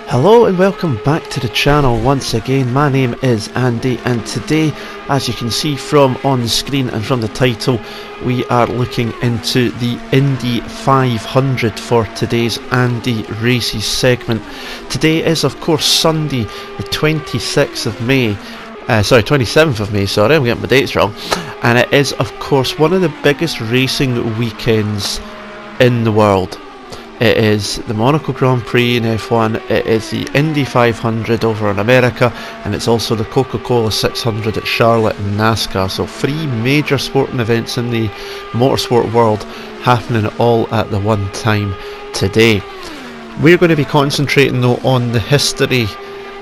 Hello and welcome back to the channel once again. My name is Andy, and today, as you can see from on the screen and from the title, we are looking into the Indy 500 for today's Andy Races segment. Today is of course Sunday the 27th of May, I'm getting my dates wrong, and it is of course one of the biggest racing weekends in the world. It is the Monaco Grand Prix in F1, it is the Indy 500 over in America, and it's also the Coca-Cola 600 at Charlotte in NASCAR. So 3 major sporting events in the motorsport world happening all at the one time today. We're going to be concentrating though on the history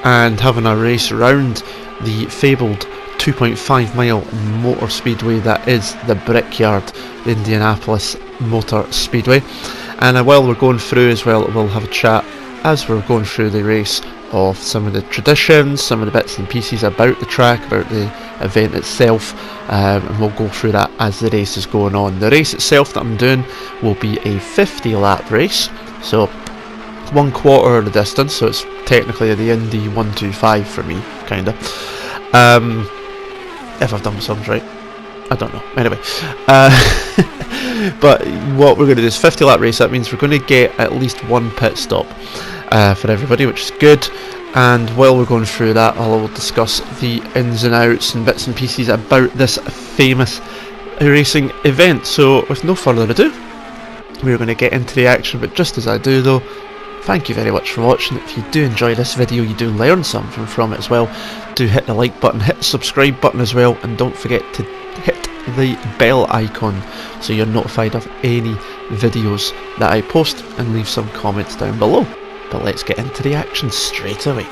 and having a race around the fabled 2.5 mile motor speedway that is the Brickyard, the Indianapolis Motor Speedway. And while we're going through as well, we'll have a chat as we're going through the race of some of the traditions, some of the bits and pieces about the track, about the event itself, and we'll go through that as the race is going on. The race itself that I'm doing will be a 50 lap race, so 1/4 of the distance, so it's technically the Indy 125 for me, kinda. If I've done my sums right. I don't know. Anyway, but what we're going to do is 50 lap race. That means we're going to get at least one pit stop for everybody, which is good. And while we're going through that, I will discuss the ins and outs and bits and pieces about this famous racing event. So with no further ado, we're going to get into the action. But just as I do though, thank you very much for watching. If you do enjoy this video, you do learn something from it as well, do hit the like button, hit the subscribe button as well, and don't forget to hit the bell icon so you're notified of any videos that I post, and leave some comments down below. But let's get into the action straight away.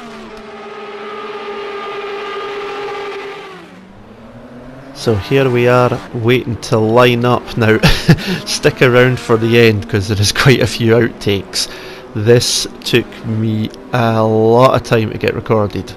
So here we are waiting to line up now. Stick around for the end because there is quite a few outtakes. This took me a lot of time to get recorded,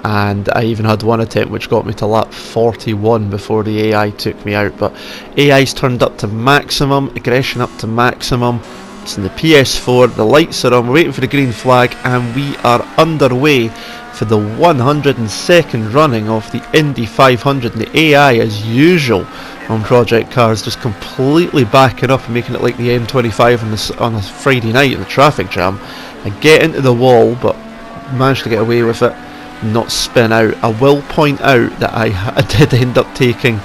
and I even had one attempt which got me to lap 41 before the AI took me out. But AI's turned up to maximum, aggression up to maximum. It's in the PS4, the lights are on, we're waiting for the green flag, and we are underway for the 102nd running of the Indy 500. And the AI, as usual on Project Cars, just completely backing up and making it like the M25 on a Friday night in the traffic jam. I get into the wall but managed to get away with it, not spin out. I will point out that I did end up taking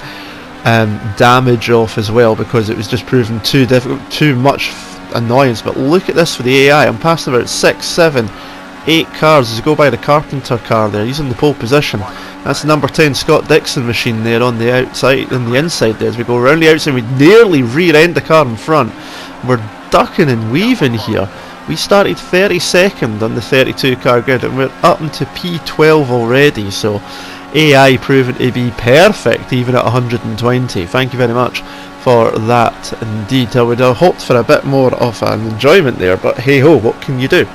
damage off as well, because it was just proving too difficult, too much annoyance. But look at this for the AI, I'm passing about 6, 7, 8 cars as you go by the Carpenter car there. He's in the pole position. That's the number 10 Scott Dixon machine there on the outside, on the inside there. As we go around the outside, we nearly rear end the car in front. We're ducking and weaving here. We started 32nd on the 32 car grid, and we're up into P12 already. So AI proving to be perfect even at 120. Thank you very much for that indeed. I would have hoped for a bit more of an enjoyment there, but hey ho, what can you do?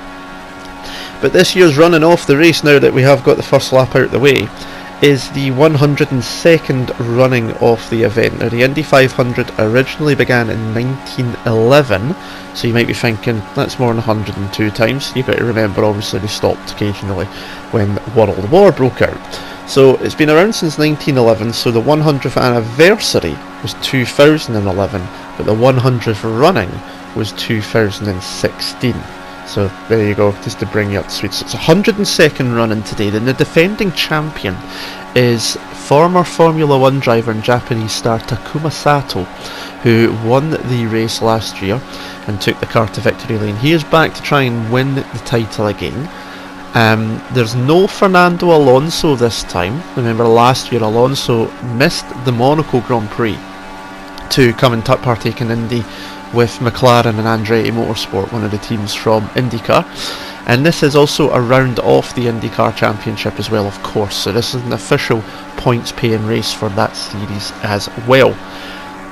But this year's running off the race, now that we have got the first lap out the way, is the 102nd running of the event. Now the Indy 500 originally began in 1911, so you might be thinking that's more than 102 times. You've got to remember obviously they stopped occasionally when World War broke out. So it's been around since 1911, so the 100th anniversary was 2011, but the 100th running was 2016. So there you go, just to bring you up to speed. So it's 102nd running today. Then the defending champion is former Formula 1 driver and Japanese star Takuma Sato, who won the race last year and took the car to victory lane. He is back to try and win the title again. There's no Fernando Alonso this time. Remember last year Alonso missed the Monaco Grand Prix to come and partake in Indy with McLaren and Andretti Motorsport, one of the teams from IndyCar. And this is also a round off the IndyCar Championship as well, of course, so this is an official points paying race for that series as well.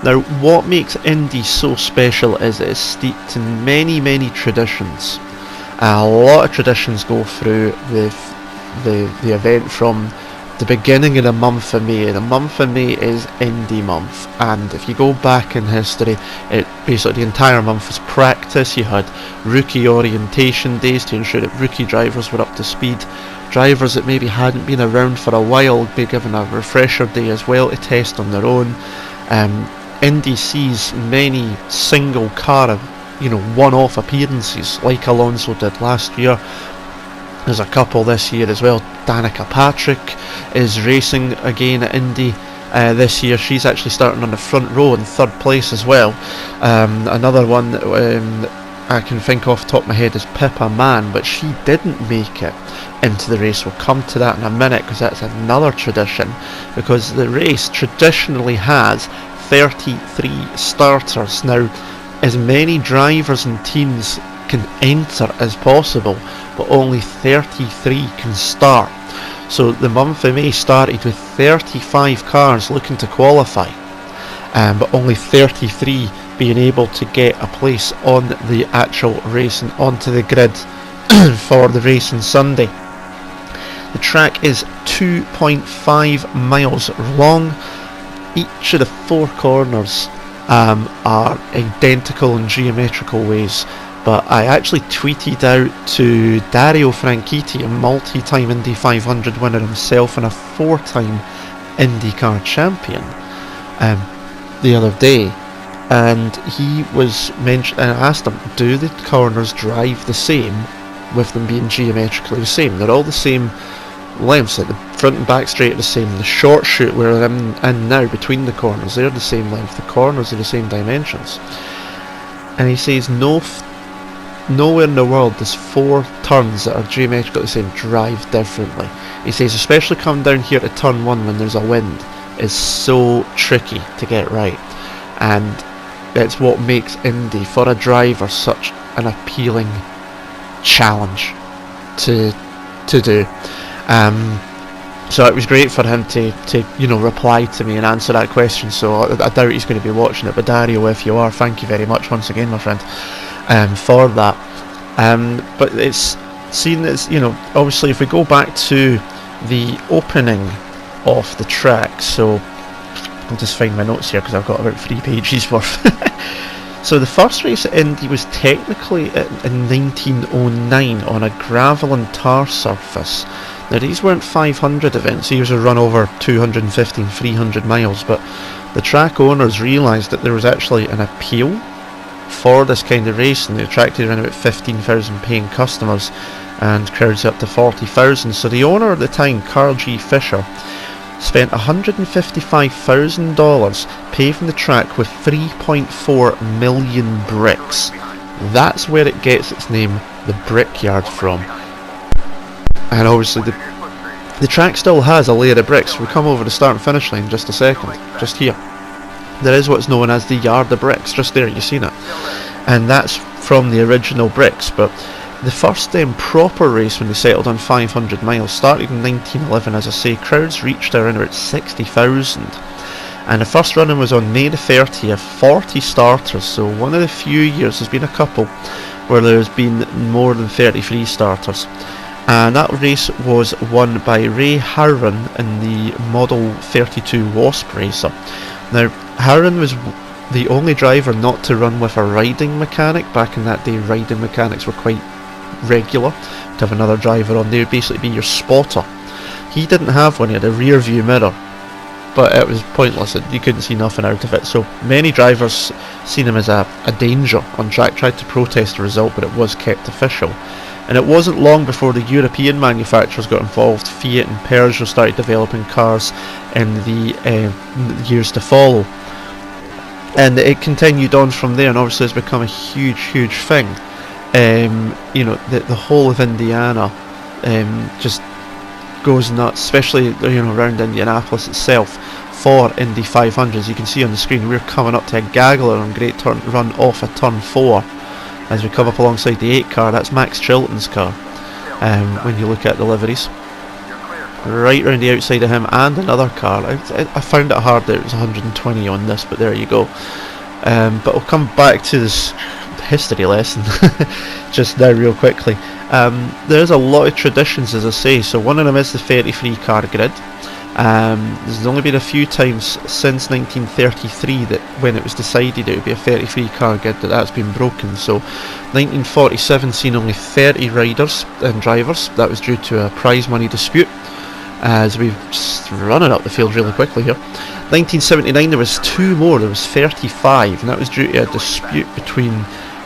Now what makes Indy so special is it is steeped in many, many traditions. A lot of traditions go through the event, from the beginning of the month of May. The month of May is Indy month, and if you go back in history, it basically the entire month was practice. You had rookie orientation days to ensure that rookie drivers were up to speed. Drivers that maybe hadn't been around for a while would be given a refresher day as well to test on their own. Indy sees many single car, one-off appearances like Alonso did last year. There's a couple this year as well. Danica Patrick is racing again at Indy this year. She's actually starting on the front row in third place as well. Another one I can think off the top of my head is Pippa Mann, but she didn't make it into the race. We'll come to that in a minute, because that's another tradition, because the race traditionally has 33 starters. Now, as many drivers and teams can enter as possible, but only 33 can start. So the month of May started with 35 cars looking to qualify, but only 33 being able to get a place on the actual race and onto the grid for the race on Sunday. The track is 2.5 miles long. Each of the four corners are identical in geometrical ways, but I actually tweeted out to Dario Franchitti, a multi-time Indy 500 winner himself and a 4-time IndyCar champion, the other day, and he was mentioned, and I asked him, do the corners drive the same with them being geometrically the same? They're all the same lengths, like the front and back straight are the same. The short chute where I'm in now between the corners, they're the same length. The corners are the same dimensions. And he says nowhere in the world does 4 turns that are geometrically the same drive differently. He says especially coming down here to turn 1 when there's a wind is so tricky to get right, and that's what makes Indy for a driver such an appealing challenge to do. So it was great for him to reply to me and answer that question. So I doubt he's going to be watching it, but Dario, if you are, thank you very much once again, my friend, for that. But it's seen as, obviously if we go back to the opening of the track, so I'll just find my notes here because I've got about 3 pages worth. So the first race at Indy was technically in 1909 on a gravel and tar surface. Now these weren't 500 events, these were run over 250 and 300 miles, but the track owners realised that there was actually an appeal for this kind of race, and they attracted around about 15,000 paying customers and crowds up to 40,000. So the owner at the time, Carl G. Fisher, spent $155,000 paving the track with 3.4 million bricks. That's where it gets its name, the Brickyard, from. And obviously the track still has a layer of bricks. We come over the start and finish line in just a second, just here. There is what's known as the Yard of Bricks, just there, you've seen it. And that's from the original bricks, but the first proper race when they settled on 500 miles started in 1911, as I say. Crowds reached around about 60,000. And the first running was on May the 30th, 40 starters, so one of the few years, there's been a couple where there's been more than 33 starters. And that race was won by Ray Harron in the Model 32 Wasp racer. Now, Harron was the only driver not to run with a riding mechanic. Back in that day, riding mechanics were quite regular. To have another driver on there would basically be your spotter. He didn't have one, he had a rear view mirror, but it was pointless, you couldn't see nothing out of it. So many drivers seen him as a danger on track, tried to protest the result, but it was kept official. And it wasn't long before the European manufacturers got involved. Fiat and Peugeot started developing cars in the years to follow, and it continued on from there, and obviously it's become a huge thing. The whole of Indiana just goes nuts, especially around Indianapolis itself for Indy 500s. You can see on the screen we're coming up to a Gagler on great run off a turn 4 as we come up alongside the 8 car. That's Max Chilton's car, when you look at the liveries. Right round the outside of him and another car. I found it hard that it was 120 on this, but there you go. But we'll come back to this history lesson just now real quickly. There's a lot of traditions, as I say, so one of them is the 33 car grid. There's only been a few times since 1933 that when it was decided it would be a 33 car grid that's been broken. So 1947 seen only 30 riders and drivers. That was due to a prize money dispute, as we've just running up the field really quickly here. 1979 there was 2 more, there was 35, and that was due to a dispute between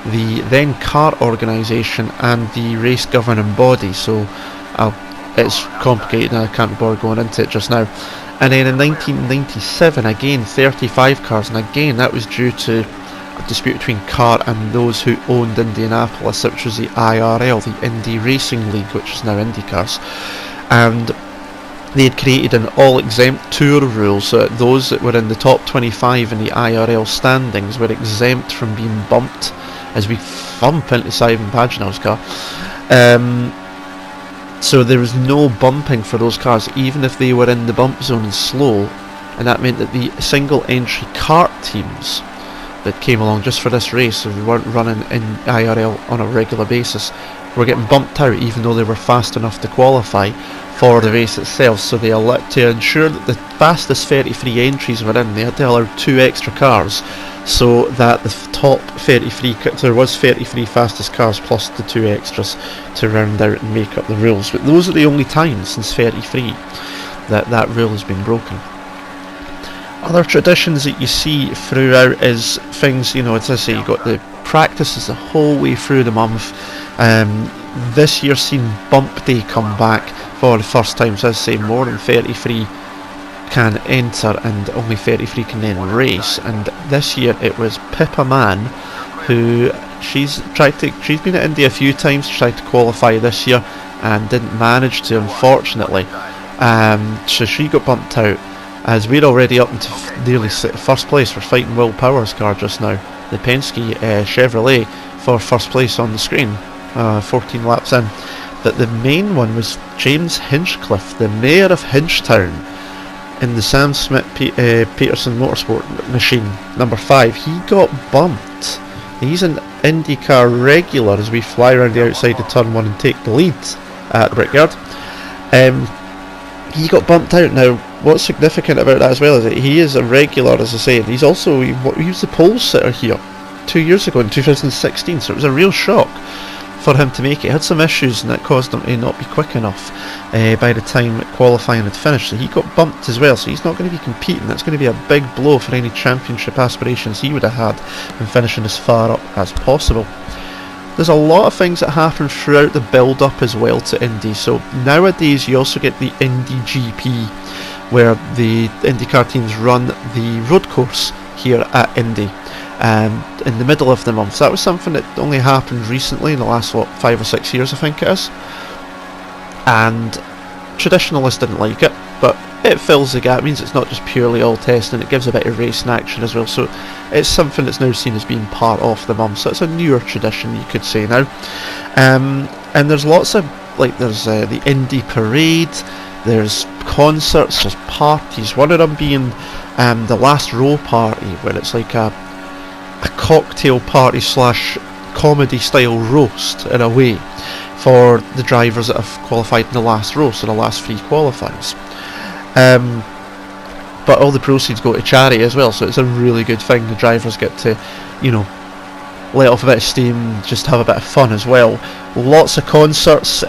the then kart organisation and the race governing body. So it's complicated and I can't be bothered going into it just now. And then in 1997 again 35 cars, and again that was due to a dispute between kart and those who owned Indianapolis, which was the IRL, the Indy Racing League, which is now IndyCars. And they had created an all-exempt tour rule, so that those that were in the top 25 in the IRL standings were exempt from being bumped as we thump into Simon Pagenaud's car. So there was no bumping for those cars, even if they were in the bump zone and slow, and that meant that the single entry kart teams that came along just for this race, so they weren't running in IRL on a regular basis, were getting bumped out even though they were fast enough to qualify for the race itself. So they elect to ensure that the fastest 33 entries were in, they had to allow 2 extra cars, so that the top 33, there was 33 fastest cars plus the 2 extras to round out and make up the rules. But those are the only times since 33 that rule has been broken. Other traditions that you see throughout is things, as I say, you've got the practices the whole way through the month. This year seen Bump Day come back for the first time, so as I say, more than 33 can enter and only 33 can then race. And this year it was Pippa Mann, who she's been at Indy a few times, tried to qualify this year and didn't manage to, unfortunately. So she got bumped out, as we're already up into nearly first place for Foyt and Will Power's car just now, the Penske Chevrolet, for first place on the screen, 14 laps in. But the main one was James Hinchcliffe, the mayor of Hinchtown, in the Sam Smith Peterson Motorsport machine, number 5. He got bumped. He's an IndyCar regular as we fly around the outside of turn 1 and take the lead at Brickyard. He got bumped out. Now, what's significant about that as well is that he is a regular, as I say, and he was the pole sitter here 2 years ago in 2016, so it was a real shock for him to make it. He had some issues and that caused him to not be quick enough by the time qualifying had finished, so he got bumped as well, so he's not going to be competing. That's going to be a big blow for any championship aspirations he would have had in finishing as far up as possible. There's a lot of things that happen throughout the build up as well to Indy. So nowadays you also get the Indy GP, where the IndyCar teams run the road course here at Indy in the middle of the month. So that was something that only happened recently in the last 5 or 6 years, I think it is, and traditionalists didn't like it, but it fills the gap. It means it's not just purely all testing, it gives a bit of racing action as well, so it's something that's now seen as being part of the month, so it's a newer tradition, you could say now. And there's lots of, there's the Indy Parade, there's concerts, there's parties, one of them being the Last Row Party, where it's like a cocktail party / comedy style roast in a way for the drivers that have qualified in the last row, so the last 3 qualifiers. But all the proceeds go to charity as well, so it's a really good thing. The drivers get to, let off a bit of steam, just have a bit of fun as well. Lots of concerts.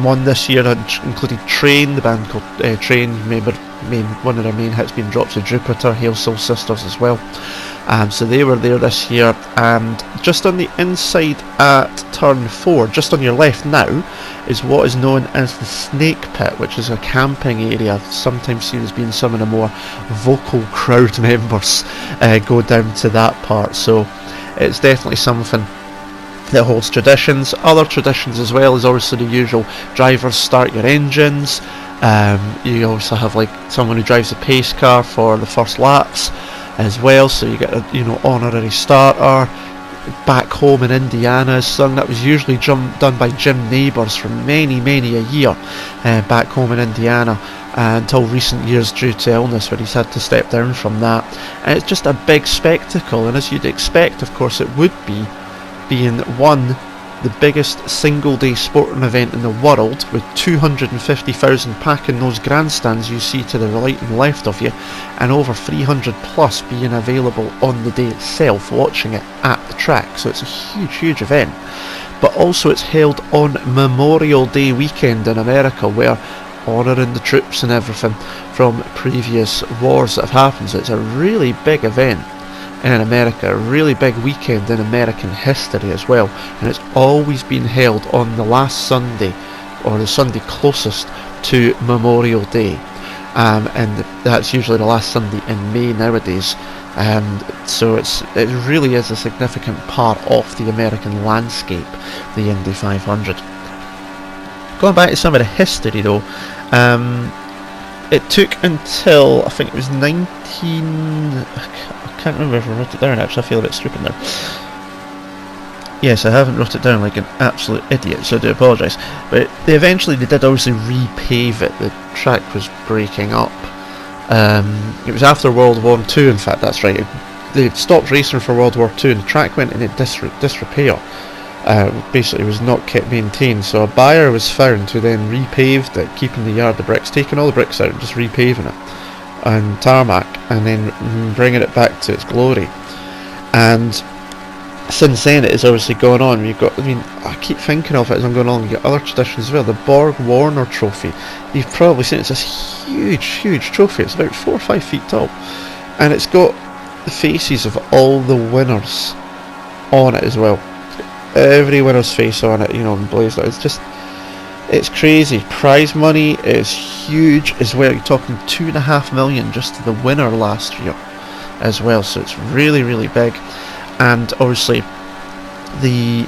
One this year included Train, the band called Train. Remember, one of their main hits being Drops of Jupiter, Hail Soul Sisters as well. So they were there this year. And just on the inside at turn 4, just on your left now, is what is known as the Snake Pit, which is a camping area, sometimes seen as being some of the more vocal crowd members go down to that part. So it's definitely something that holds traditions. Other traditions as well is obviously the usual drivers start your engines. You also have someone who drives a pace car for the first laps as well, so you get a honorary starter. Back home in Indiana is sung. That was usually done by Jim Neighbours for many a year back home in Indiana, until recent years due to illness, where he's had to step down from that. And it's just a big spectacle, and as you'd expect, of course, it would be being one, the biggest single-day sporting event in the world, with 250,000 packing those grandstands you see to the right and left of you, and over 300 plus being available on the day itself, watching it at the track. So it's a huge event. But also it's held on Memorial Day weekend in America, where honouring the troops and everything from previous wars that have happened. So it's a really big event in America, a really big weekend in American history as well, and it's always been held on the last Sunday, or the Sunday closest to Memorial Day, and that's usually the last Sunday in May nowadays, so it really is a significant part of the American landscape, the Indy 500. Going back to some of the history though, it took until, I think it was I can't remember if I wrote it down actually, I feel a bit stupid now. Yes, I haven't wrote it down like an absolute idiot, so I do apologise. But they did obviously repave it, the track was breaking up. It was after World War II, in fact, that's right. They stopped racing for World War II and the track went into disrepair. Basically was not kept maintained, so a buyer was found who then repaved it, keeping the yard of bricks, taking all the bricks out and just repaving it and tarmac, and then bringing it back to its glory. And since then it has obviously gone on. I keep thinking of it as I'm going along. You've got other traditions as well. The Borg Warner Trophy, you've probably seen, it's this huge trophy. It's about 4 or 5 feet tall, and it's got the faces of all the winners on it as well. Every winner's face on it, emblazoned. It's crazy. Prize money is huge as well. You're talking $2.5 million just to the winner last year as well. So it's really big. And obviously, the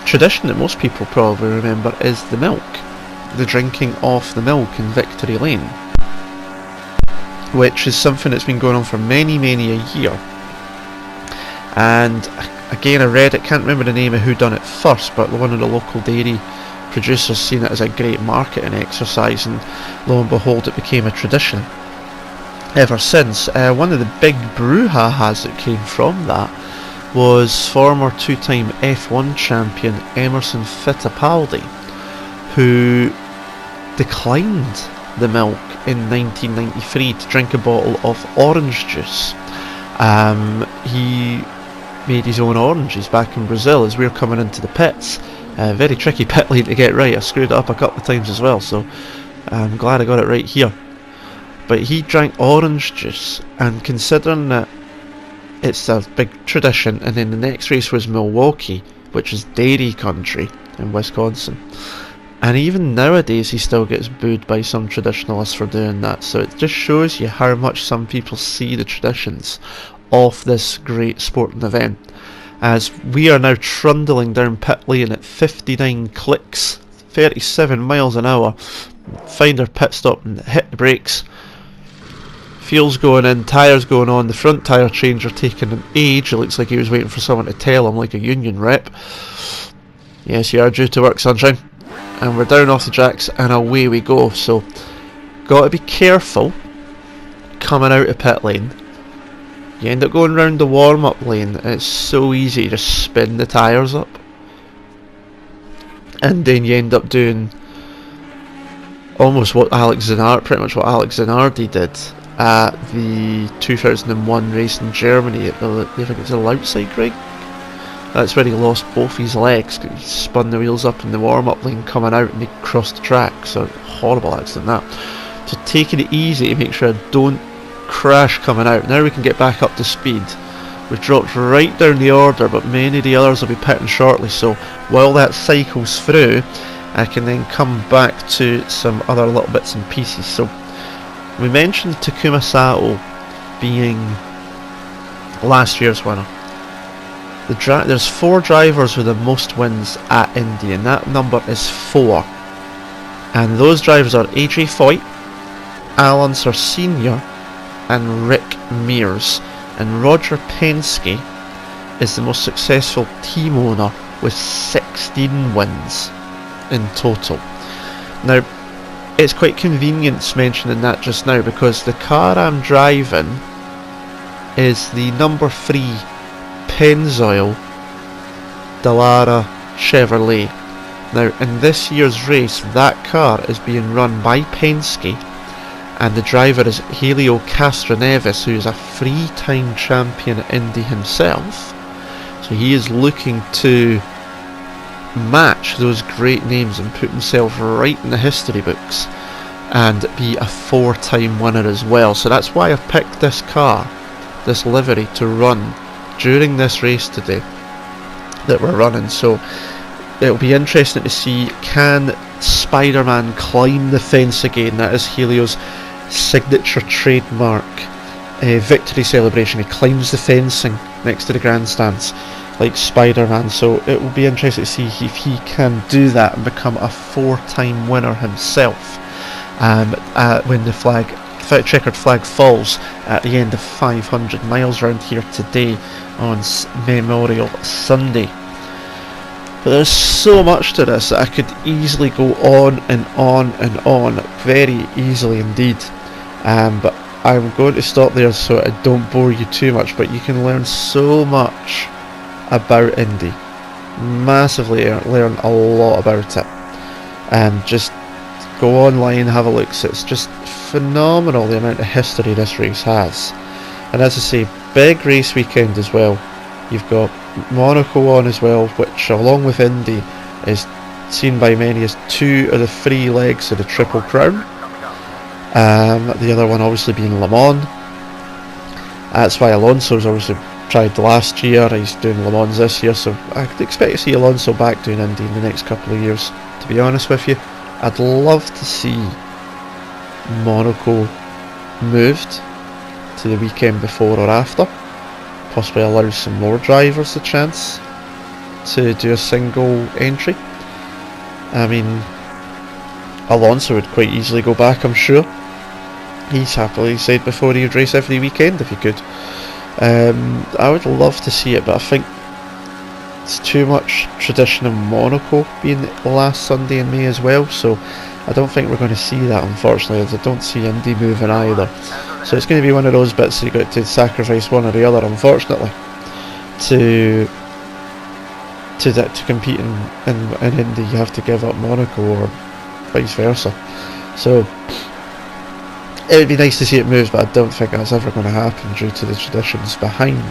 tradition that most people probably remember is the milk, the drinking of the milk in Victory Lane, which is something that's been going on for many a year. And again, I read it, can't remember the name of who done it first, but one of the local dairy producers seen it as a great marketing exercise, and lo and behold it became a tradition ever since. One of the big brouhahas that came from that was former two-time F1 champion Emerson Fittipaldi, who declined the milk in 1993 to drink a bottle of orange juice. He made his own oranges back in Brazil as we were coming into the pits. Very tricky pit lane to get right. I screwed it up a couple of times as well, so I'm glad I got it right here. But he drank orange juice, and considering that it's a big tradition, and then the next race was Milwaukee, which is dairy country in Wisconsin, and even nowadays he still gets booed by some traditionalists for doing that. So it just shows you how much some people see the traditions of this great sporting event. As we are now trundling down pit lane at 59 clicks, 37 miles an hour, find our pit stop and hit the brakes. Fuel's going in, tyres going on, the front tyre changer taking an age. It looks like he was waiting for someone to tell him, like a union rep. Yes, you are due to work, sunshine. And we're down off the tracks and away we go. So, got to be careful coming out of pit lane. You end up going round the warm-up lane, and it's so easy to just spin the tyres up. And then you end up doing almost pretty much what Alex Zanardi did at the 2001 race in Germany at I think it's the outside rig. That's where he lost both his legs. He spun the wheels up in the warm-up lane coming out and he crossed the track. So, horrible accident that. So taking it easy to make sure I don't crash coming out. Now we can get back up to speed. We've dropped right down the order, but many of the others will be pitting shortly, so while that cycles through I can then come back to some other little bits and pieces. So we mentioned Takuma Sato being last year's winner. There's 4 drivers with the most wins at Indy, and that number is 4, and those drivers are AJ Foyt, Unser Sr. and Rick Mears, and Roger Penske is the most successful team owner with 16 wins in total. Now, it's quite convenient mentioning that just now, because the car I'm driving is the number 3 Pennzoil Dallara Chevrolet. Now, in this year's race, that car is being run by Penske, and the driver is Helio Castroneves, who is a 3-time champion at Indy himself. So he is looking to match those great names and put himself right in the history books and be a 4-time winner as well. So that's why I've picked this car, this livery, to run during this race today that we're running. So it'll be interesting to see, can Spider-Man climb the fence again? That is Helio's signature trademark victory celebration. He climbs the fencing next to the grandstands like Spider-Man, so it will be interesting to see if he can do that and become a 4-time winner himself when the checkered flag falls at the end of 500 miles round here today on Memorial Sunday. But there's so much to this that I could easily go on and on and on, very easily indeed. But I'm going to stop there so I don't bore you too much, but you can learn so much about Indy. Massively learn a lot about it. And just go online, have a look. So it's just phenomenal the amount of history this race has. And as I say, big race weekend as well. You've got Monaco on as well, which along with Indy is seen by many as 2 of the 3 legs of the Triple Crown. The other one obviously being Le Mans. That's why Alonso's obviously tried last year. He's doing Le Mans this year, so I could expect to see Alonso back doing Indy in the next couple of years, to be honest with you. I'd love to see Monaco moved to the weekend before or after. Possibly allow some more drivers the chance to do a single entry. I mean, Alonso would quite easily go back, I'm sure. He's happily said before he would race every weekend if he could. I would love to see it, but I think it's too much tradition in Monaco being the last Sunday in May as well, so I don't think we're going to see that, unfortunately, as I don't see Indy moving either. So it's going to be one of those bits that you've got to sacrifice one or the other, unfortunately, to compete in Indy. You have to give up Monaco or vice versa. So it would be nice to see it move, but I don't think that's ever going to happen due to the traditions behind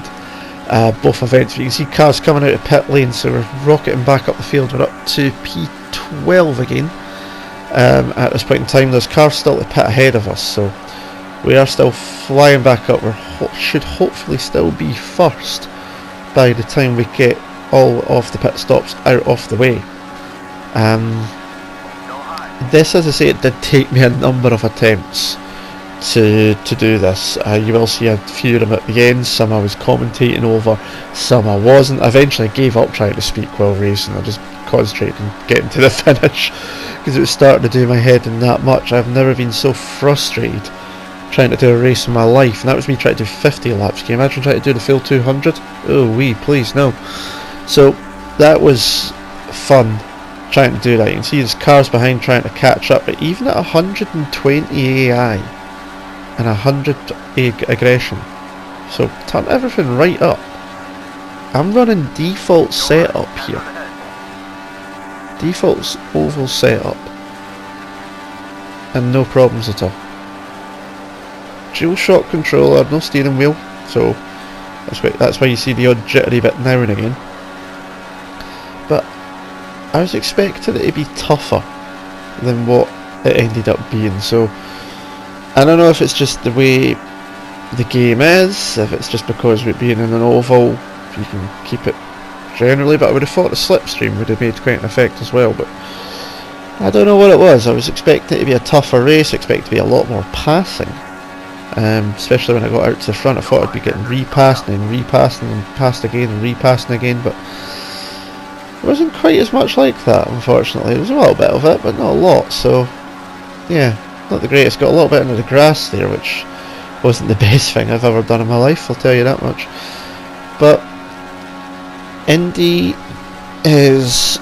both events. You can see cars coming out of pit lane, so we're rocketing back up the field. We're up to P12 again. At this point in time, there's cars still to pit ahead of us, so we are still flying back up. We should hopefully still be first by the time we get all of the pit stops out of the way. This, as I say, it did take me a number of attempts to do this. You will see a few of them at the end. Some I was commentating over, some I wasn't. I eventually gave up trying to speak while racing. I just concentrated on getting to the finish because it was starting to do my head in that much. I've never been so frustrated trying to do a race in my life, and that was me trying to do 50 laps. Can you imagine trying to do the full 200? Oh please no. So that was fun trying to do that. You can see there's cars behind trying to catch up, but even at 120 AI and 100 aggression, so turn everything right up. I'm running default setup here. Default's oval setup, and no problems at all. Dual shock controller, no steering wheel, so that's why you see the odd jittery bit now and again. But I was expecting it to be tougher than what it ended up being, so I don't know if it's just the way the game is, if it's just because we're being in an oval, you can keep it generally, but I would have thought the slipstream would have made quite an effect as well, but I don't know what it was. I was expecting it to be a tougher race, expecting it to be a lot more passing, especially when I got out to the front. I thought I'd be getting repassed and repassing and passed again and repassing again, but it wasn't quite as much like that, unfortunately. There was a little bit of it, but not a lot, so yeah, not the greatest. Got a little bit into the grass there, which wasn't the best thing I've ever done in my life, I'll tell you that much. But Indy is,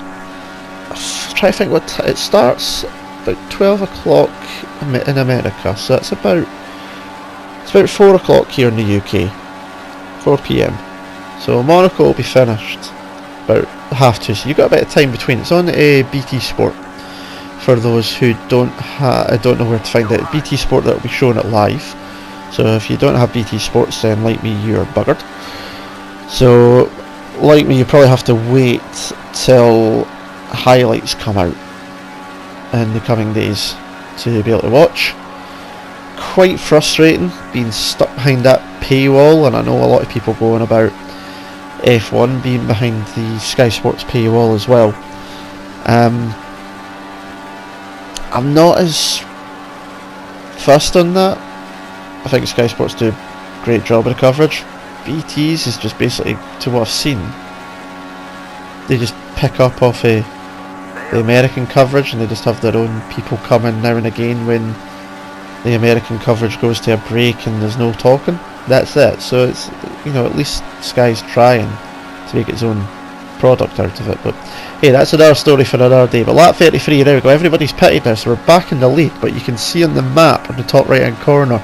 try to think what it starts about 12 o'clock in America, so it's about 4 o'clock here in the UK, 4 PM. So Monaco will be finished about have to, so you've got a bit of time between. It's on BT Sport. For those who don't know where to find it, BT Sport, that will be showing it live. So if you don't have BT Sports, then like me, you're buggered. So like me, you probably have to wait till highlights come out in the coming days to be able to watch. Quite frustrating being stuck behind that paywall, and I know a lot of people going about F1 being behind the Sky Sports paywall as well. I'm not as fussed on that. I think Sky Sports do a great job of the coverage. BT's is just basically, to what I've seen, they just pick up off the American coverage, and they just have their own people come in now and again when the American coverage goes to a break and there's no talking. That's it. So it's, at least Sky's trying to make its own product out of it. But hey, that's another story for another day. But lap 33, there we go, everybody's pitted now, so we're back in the lead. But you can see on the map on the top right hand corner,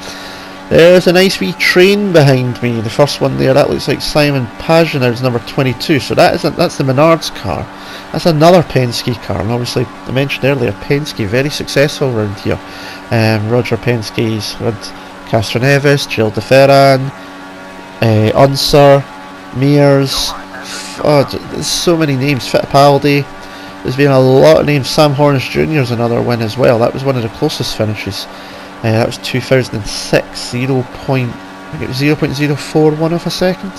there's a nice wee train behind me. The first one there, that looks like Simon Pagenaud's number 22. So that's the Menards car. That's another Penske car, and obviously I mentioned earlier, Penske very successful around here. Roger Penske's had Castroneves, Gilles de Ferran, Unser, Mears. Oh, there's so many names. Fittipaldi. There's been a lot of names. Sam Hornish Jr. is another win as well. That was one of the closest finishes. That was 2006. I think it was 0.041 of a second.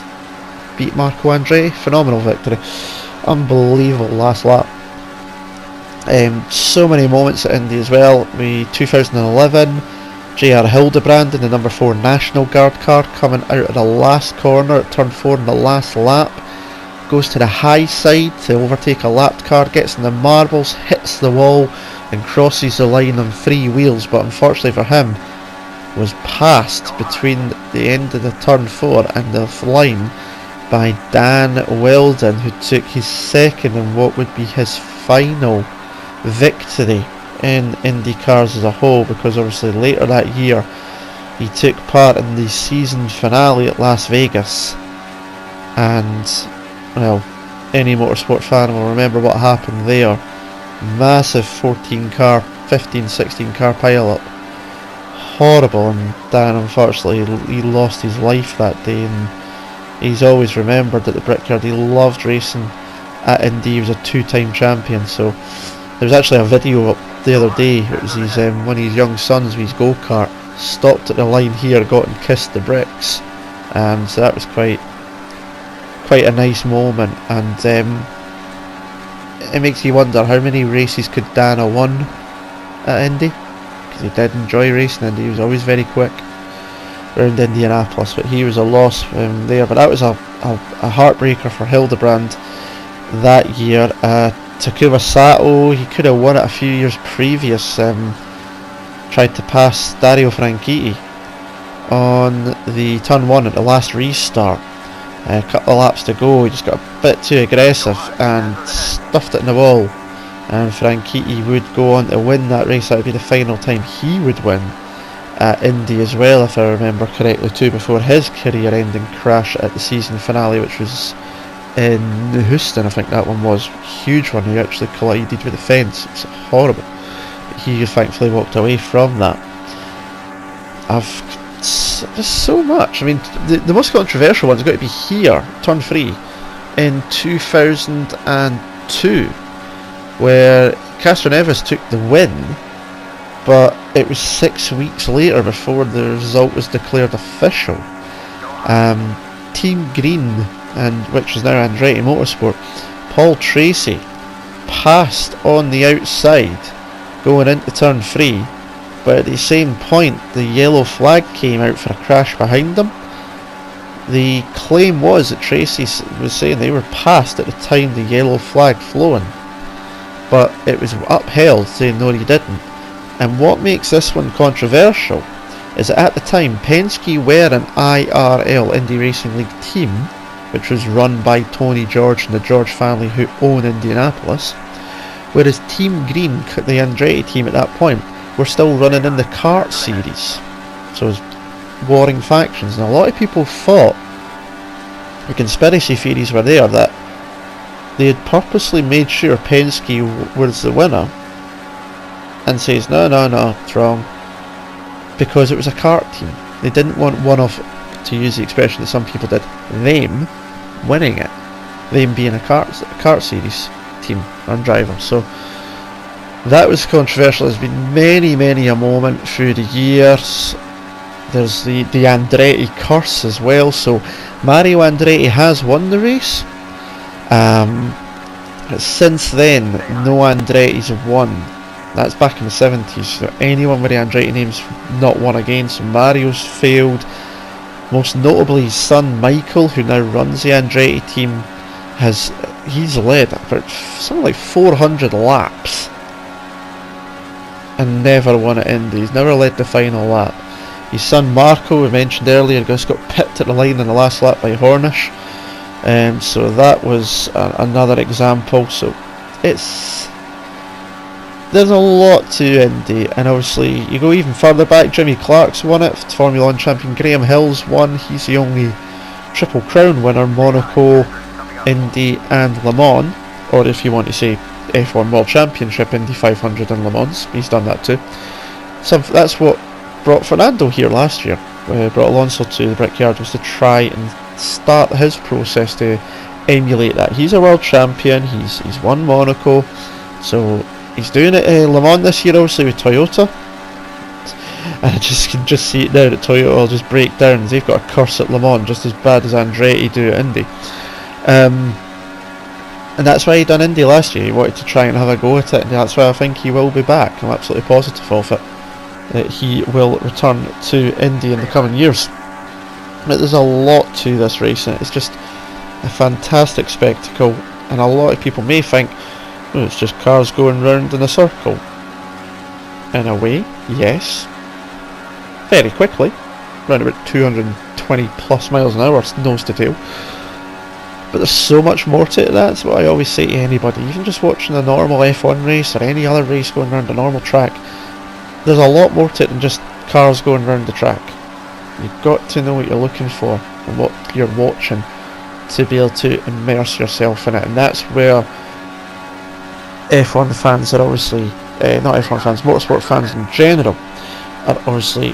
Beat Marco Andretti. Phenomenal victory. Unbelievable last lap. So many moments at Indy as well. 2011. J.R. Hildebrand in the number 4 National Guard car coming out of the last corner at turn 4 in the last lap. Goes to the high side to overtake a lapped car, gets in the marbles, hits the wall and crosses the line on 3 wheels, but unfortunately for him was passed between the end of the turn 4 and the line by Dan Weldon, who took his second and what would be his final victory in Indy cars as a whole, because obviously later that year he took part in the season finale at Las Vegas, and well, any motorsport fan will remember what happened there. Massive 15, 16 car pile-up. Horrible, and Dan, unfortunately, he lost his life that day, and he's always remembered at the Brickyard. He loved racing at Indy. He was a 2-time champion, so there was actually a video up the other day. It was his, one of his young sons with his go-kart stopped at the line here, got and kissed the bricks, so that was quite a nice moment, and it makes you wonder how many races could Dan have won at Indy, because he did enjoy racing and he was always very quick around Indianapolis, but he was a loss there. But that was a heartbreaker for Hildebrand that year. Takuma Sato, he could have won it a few years previous, tried to pass Dario Franchitti on the turn 1 at the last restart. A couple of laps to go, he just got a bit too aggressive and stuffed it in the wall, and Franchitti would go on to win that race. That would be the final time he would win at Indy as well, if I remember correctly too, before his career-ending crash at the season finale, which was in Houston. I think that one was a huge one. He actually collided with the fence. It's horrible, but he thankfully walked away from that. There's so much. I mean, the most controversial one's got to be here, turn 3, in 2002, where Castroneves took the win, but it was 6 weeks later before the result was declared official. Team Green, and which is now Andretti Motorsport, Paul Tracy passed on the outside going into turn 3, but at the same point the yellow flag came out for a crash behind them. The claim was that Tracy was saying they were passed at the time the yellow flag flowing, but it was upheld saying no, you didn't. And what makes this one controversial is that at the time Penske were an IRL, Indy Racing League team, which was run by Tony George and the George family who own Indianapolis, whereas Team Green, the Andretti team at that point, were still running in the kart series. So it was warring factions, and a lot of people thought, the conspiracy theories were there, that they had purposely made sure Penske was the winner, and says no, it's wrong, because it was a kart team. They didn't want one of, to use the expression that some people did, them winning it, them being a kart series team and driver. So that was controversial. There's been many a moment through the years. There's the Andretti curse as well. So Mario Andretti has won the race. Since then, no Andretti's have won. That's back in the 70s. So anyone with the Andretti name's not won again. So Mario's failed. Most notably, his son Michael, who now runs the Andretti team, he's led about something like 400 laps and never won at Indy. He's never led the final lap. His son Marco, we mentioned earlier, just got pipped at the line in the last lap by Hornish. So that was another example. So there's a lot to Indy, and obviously you go even further back. Jimmy Clark's won it. Formula 1 champion Graham Hill's won. He's the only Triple Crown winner: Monaco, Indy and Le Mans, or if you want to say F1 World Championship, Indy 500 and Le Mans. He's done that too. That's what brought Fernando here last year. Brought Alonso to the Brickyard, was to try and start his process to emulate that. He's a world champion. He's won Monaco, so he's doing it at Le Mans this year, obviously with Toyota. And I can just see it now that Toyota will just break down. They've got a curse at Le Mans just as bad as Andretti do at Indy. And that's why he done Indy last year. He wanted to try and have a go at it, and that's why I think he will be back. I'm absolutely positive of it, that he will return to Indy in the coming years. But there's a lot to this race, and it's just a fantastic spectacle. And a lot of people may think, oh, it's just cars going round in a circle. In a way, yes. Very quickly, around about 220 plus miles an hour, nose to tail. But there's so much more to it. That's what I always say to anybody, even just watching a normal F1 race or any other race going around a normal track. There's a lot more to it than just cars going around the track. You've got to know what you're looking for and what you're watching to be able to immerse yourself in it. And that's where F1 fans are obviously, not F1 fans, motorsport fans in general, are obviously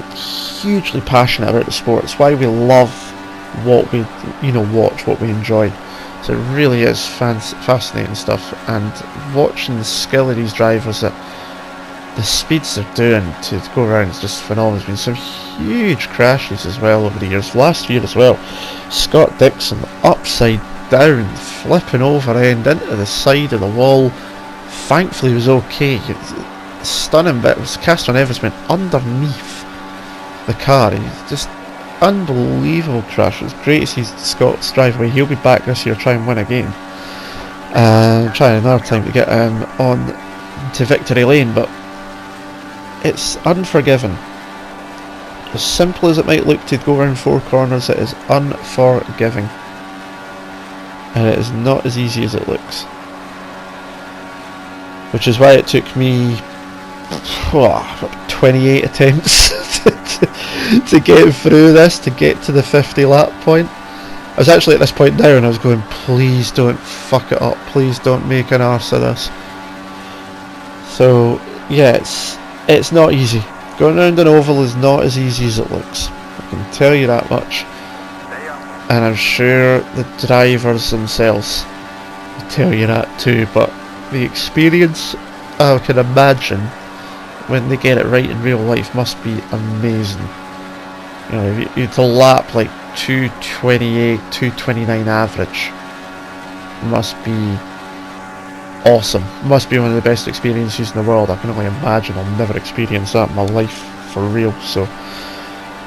hugely passionate about the sport. It's why we love what we watch, what we enjoy. So it really is fascinating stuff, and watching the skill of these drivers, at the speeds they're doing to go around, is just phenomenal. There's been some huge crashes as well over the years. Last year as well, Scott Dixon upside down, flipping over end into the side of the wall. Thankfully he was okay. Stunning bit was Castroneves went underneath the car. He's just unbelievable crash. It's great to see Scott's drive away. He'll be back this year, try and win again. Trying another time to get on to victory lane, but it's unforgiving. As simple as it might look to go around four corners, it is unforgiving, and it is not as easy as it looks. Which is why it took me 28 attempts to get through this, to get to the 50 lap point. I was actually at this point now and I was going, please don't fuck it up, please don't make an arse of this. So yeah, it's not easy. Going around an oval is not as easy as it looks, I can tell you that much. And I'm sure the drivers themselves will tell you that too, but the experience, I can imagine, when they get it right in real life, must be amazing. You know, you to lap like 228, 229 average must be awesome. Must be one of the best experiences in the world. I can only imagine. I'll never experience that in my life for real. So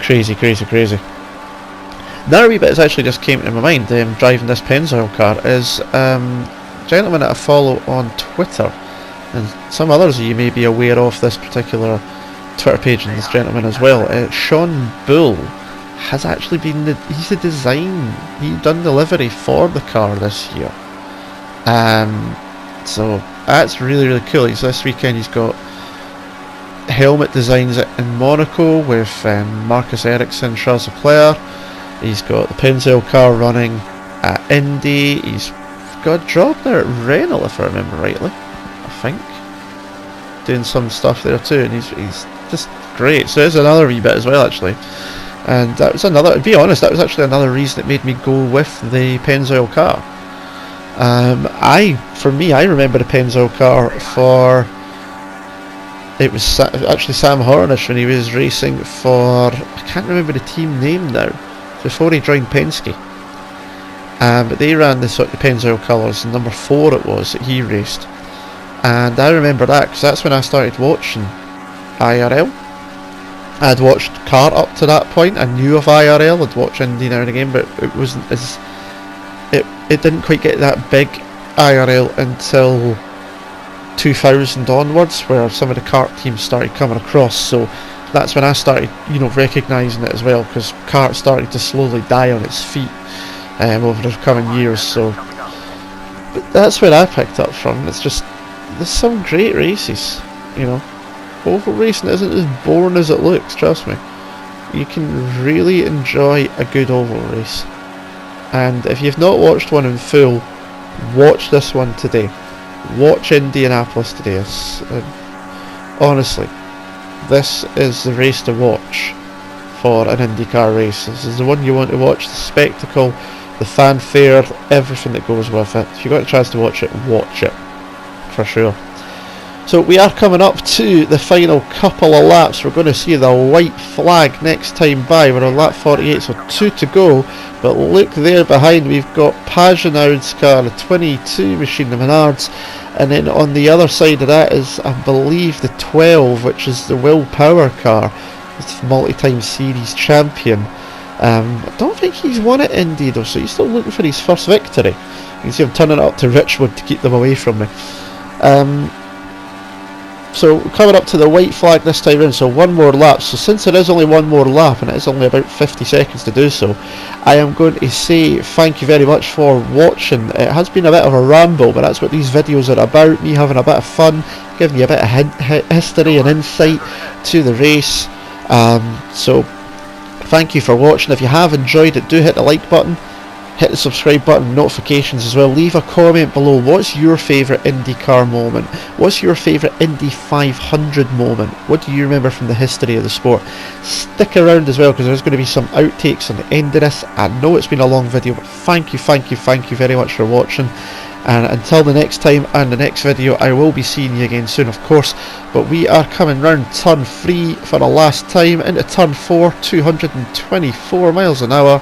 crazy. Another wee bit has actually just came into my mind. Driving this Pennzoil car is gentleman that I follow on Twitter, and some others of you may be aware of this particular Twitter page and this gentleman as well. Sean Bull has actually been he's the design, he done the livery for the car this year. So that's really cool. This weekend he's got helmet designs in Monaco with Marcus Ericsson, Charles Leclerc. He's got the Pennzoil car running at Indy. He's good job there at Renault, if I remember rightly. I think. Doing some stuff there too, and he's just great. So there's another wee bit as well, actually. And that was another, to be honest, that was actually another reason that made me go with the Pennzoil car. For me, I remember the Pennzoil car for, it was actually Sam Hornish when he was racing for, I can't remember the team name now, before he joined Penske. But they ran the sort of Pennzoil colours, and number 4 it was that he raced. And I remember that because that's when I started watching IRL. I'd watched kart up to that point. I knew of IRL. I'd watch Indy now and again, but it wasn't as it didn't quite get that big IRL until 2000 onwards, where some of the kart teams started coming across. So that's when I started, recognising it as well, because kart started to slowly die on its feet over the coming years. So, but that's where I picked up from. It's just there's some great races, Oval racing isn't as boring as it looks, trust me. You can really enjoy a good oval race. And if you've not watched one in full, watch this one today. Watch Indianapolis today. Honestly, this is the race to watch for an IndyCar race. This is the one you want to watch. The spectacle, the fanfare, everything that goes with it. If you've got a chance to watch it for sure. So we are coming up to the final couple of laps. We're going to see the white flag next time by. We're on lap 48, so 2 to go. But look there behind, we've got Pagenaud's car, the 22 machine, the Menards. And then on the other side of that is, I believe, the 12, which is the Will Power car. It's multi-time series champion. I don't think he's won at Indy though, so he's still looking for his first victory. You can see him turning it up to Richwood to keep them away from me. So coming up to the white flag this time round, so one more lap. So since there is only one more lap and it is only about 50 seconds to do so, I am going to say thank you very much for watching. It has been a bit of a ramble, but that's what these videos are about, me having a bit of fun, giving you a bit of history and insight to the race. So thank you for watching. If you have enjoyed it, do hit the like button. Hit the subscribe button, notifications as well. Leave a comment below. What's your favourite IndyCar moment? What's your favourite Indy 500 moment? What do you remember from the history of the sport? Stick around as well, because there's going to be some outtakes on the end of this. I know it's been a long video, but thank you very much for watching. And until the next time and the next video, I will be seeing you again soon, of course. But we are coming round turn 3 for the last time into turn 4, 224 miles an hour.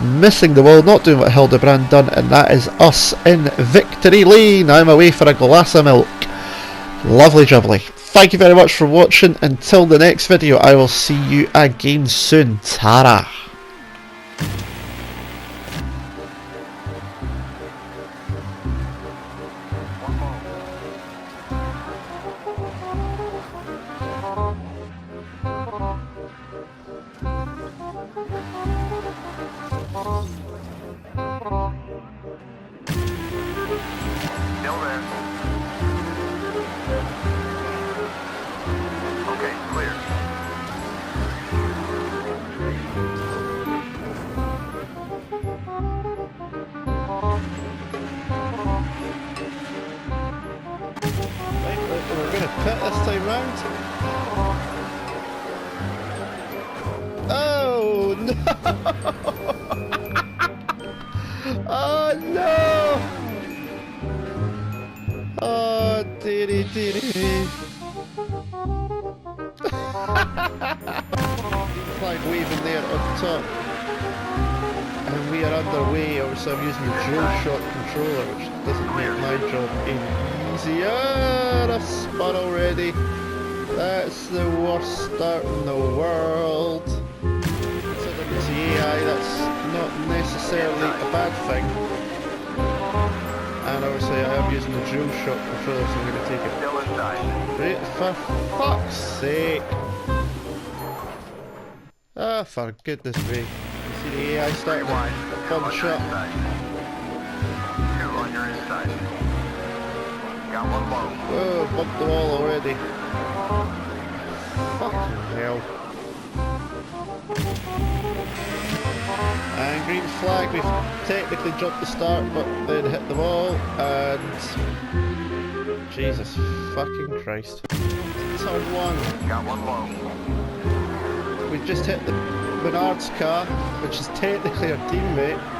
Missing the wall, not doing what Hildebrand done, and that is us in victory lane. I'm away for a glass of milk. Lovely jubbly. Thank you very much for watching. Until the next video, I will see you again soon. Ta-ra. Still there. Okay, clear. Right, we're going to pit this time round. Oh no! Oh no! Oh dearie. Flag waving there on top. And we are underway. Obviously I'm using the DualShock controller, which doesn't make my job any easier. I've spun already. That's the worst start in the world. Considering it's AI, that's not necessarily a bad thing. And obviously I am using the DualShock controller, so I'm going to take it. Still inside. Right, for fuck's sake. Ah, for goodness me. You see the AI starting to bump shot. 2 on your inside. Got one low. Whoa, bumped the wall already. Fucking hell. And green flag, we've technically dropped the start, but then hit the wall, and... Jesus fucking Christ. Turn 1. Got one low. We've just hit the Menard's car, which is technically our teammate.